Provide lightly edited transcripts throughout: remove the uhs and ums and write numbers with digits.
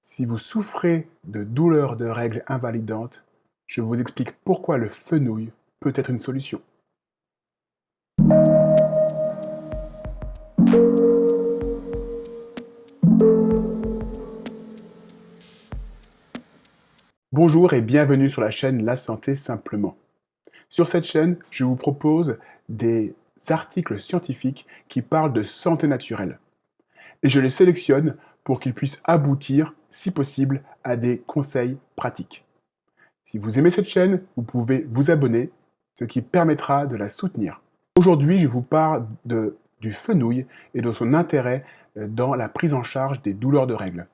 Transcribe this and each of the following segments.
Si vous souffrez de douleurs de règles invalidantes, je vous explique pourquoi le fenouil peut être une solution. Bonjour et bienvenue sur la chaîne La Santé Simplement. Sur cette chaîne, je vous propose des articles scientifiques qui parlent de santé naturelle. Et je les sélectionne pour qu'ils puissent aboutir, si possible, à des conseils pratiques. Si vous aimez cette chaîne, vous pouvez vous abonner, ce qui permettra de la soutenir. Aujourd'hui, je vous parle du fenouil et de son intérêt dans la prise en charge des douleurs de règles.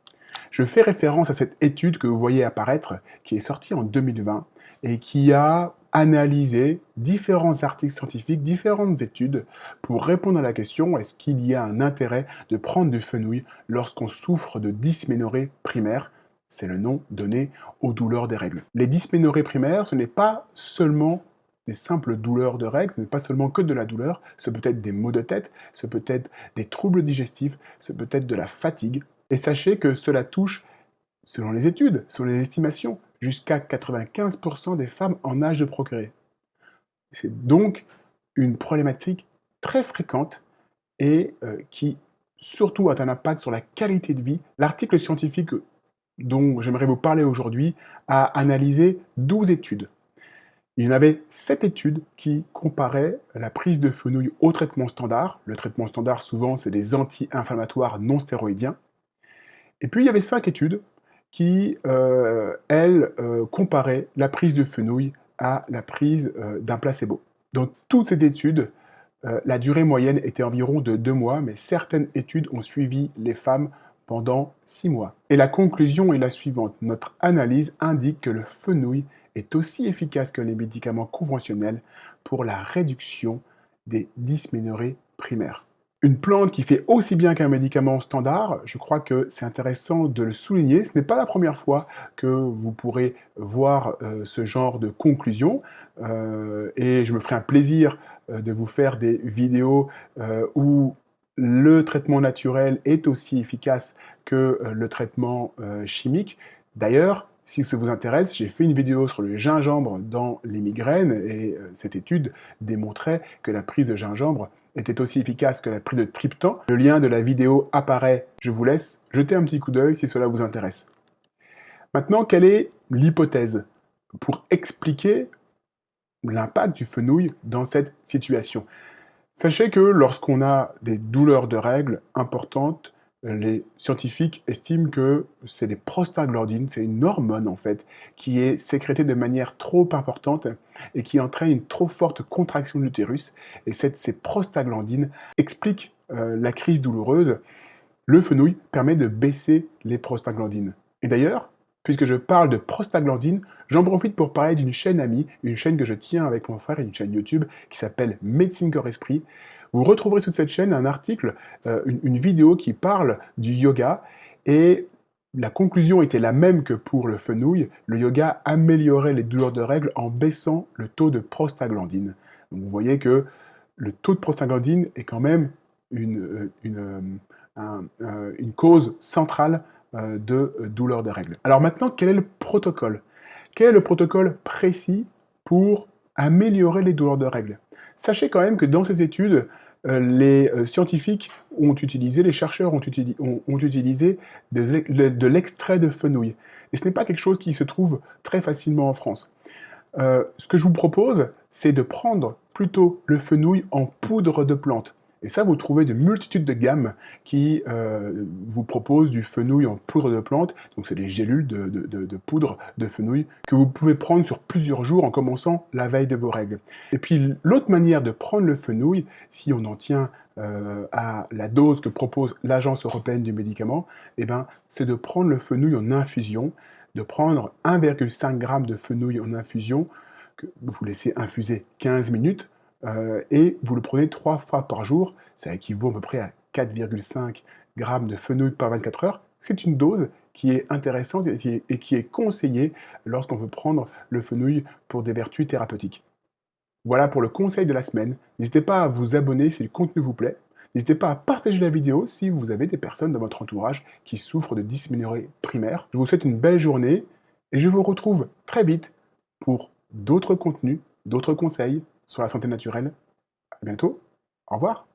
Je fais référence à cette étude que vous voyez apparaître, qui est sortie en 2020 et qui a analysé différents articles scientifiques, différentes études pour répondre à la question est-ce qu'il y a un intérêt de prendre du fenouil lorsqu'on souffre de dysménorrhée primaire. C'est le nom donné aux douleurs des règles. Les dysménorrhées primaires, ce n'est pas seulement des simples douleurs de règles, ce n'est pas seulement que de la douleur, ce peut être des maux de tête, ce peut être des troubles digestifs, ce peut être de la fatigue. Et sachez que cela touche, selon les études, selon les estimations, jusqu'à 95% des femmes en âge de procréer. C'est donc une problématique très fréquente et qui surtout a un impact sur la qualité de vie. L'article scientifique dont j'aimerais vous parler aujourd'hui a analysé 12 études. Il y en avait 7 études qui comparaient la prise de fenouil au traitement standard. Le traitement standard, souvent, c'est des anti-inflammatoires non stéroïdiens. Et puis, il y avait 5 études qui, elles, comparaient la prise de fenouil à la prise d'un placebo. Dans toutes ces études, la durée moyenne était environ de 2 mois, mais certaines études ont suivi les femmes pendant 6 mois. Et la conclusion est la suivante. Notre analyse indique que le fenouil est aussi efficace que les médicaments conventionnels pour la réduction des dysménorrhées primaires. Une plante qui fait aussi bien qu'un médicament standard, je crois que c'est intéressant de le souligner. Ce n'est pas la première fois que vous pourrez voir ce genre de conclusion. Et je me ferai un plaisir de vous faire des vidéos où le traitement naturel est aussi efficace que le traitement chimique. D'ailleurs, si ça vous intéresse, j'ai fait une vidéo sur le gingembre dans les migraines et cette étude démontrait que la prise de gingembre était aussi efficace que la prise de triptan. Le lien de la vidéo apparaît, je vous laisse jeter un petit coup d'œil si cela vous intéresse. Maintenant, quelle est l'hypothèse pour expliquer l'impact du fenouil dans cette situation? Sachez que lorsqu'on a des douleurs de règles importantes, les scientifiques estiment que c'est des prostaglandines, c'est une hormone en fait, qui est sécrétée de manière trop importante et qui entraîne une trop forte contraction de l'utérus. Et ces prostaglandines expliquent la crise douloureuse. Le fenouil permet de baisser les prostaglandines. Et d'ailleurs, puisque je parle de prostaglandines, j'en profite pour parler d'une chaîne amie, une chaîne que je tiens avec mon frère, une chaîne YouTube qui s'appelle Médecine Corps Esprit. Vous retrouverez sur cette chaîne un article, une vidéo qui parle du yoga et la conclusion était la même que pour le fenouil. Le yoga améliorait les douleurs de règles en baissant le taux de prostaglandine. Donc vous voyez que le taux de prostaglandine est quand même une cause centrale de douleurs de règles. Alors maintenant, quel est le protocole? Quel est le protocole précis pour améliorer les douleurs de règles? Sachez quand même que dans ces études, les scientifiques ont utilisé, les chercheurs ont utilisé de l'extrait de fenouil. Et ce n'est pas quelque chose qui se trouve très facilement en France. Ce que je vous propose, c'est de prendre plutôt le fenouil en poudre de plante. Et ça, vous trouvez de multitudes de gammes qui vous proposent du fenouil en poudre de plante. Donc, c'est des gélules de poudre de fenouil que vous pouvez prendre sur plusieurs jours en commençant la veille de vos règles. Et puis, l'autre manière de prendre le fenouil, si on en tient à la dose que propose l'Agence européenne du médicament, eh ben, c'est de prendre le fenouil en infusion, de prendre 1,5 g de fenouil en infusion, que vous laissez infuser 15 minutes, et vous le prenez 3 fois par jour, ça équivaut à peu près à 4,5 g de fenouil par 24 heures. C'est une dose qui est intéressante et qui est conseillée lorsqu'on veut prendre le fenouil pour des vertus thérapeutiques. Voilà pour le conseil de la semaine. N'hésitez pas à vous abonner si le contenu vous plaît. N'hésitez pas à partager la vidéo si vous avez des personnes dans votre entourage qui souffrent de dysménorrhée primaire. Je vous souhaite une belle journée et je vous retrouve très vite pour d'autres contenus, d'autres conseils sur la santé naturelle. À bientôt. Au revoir.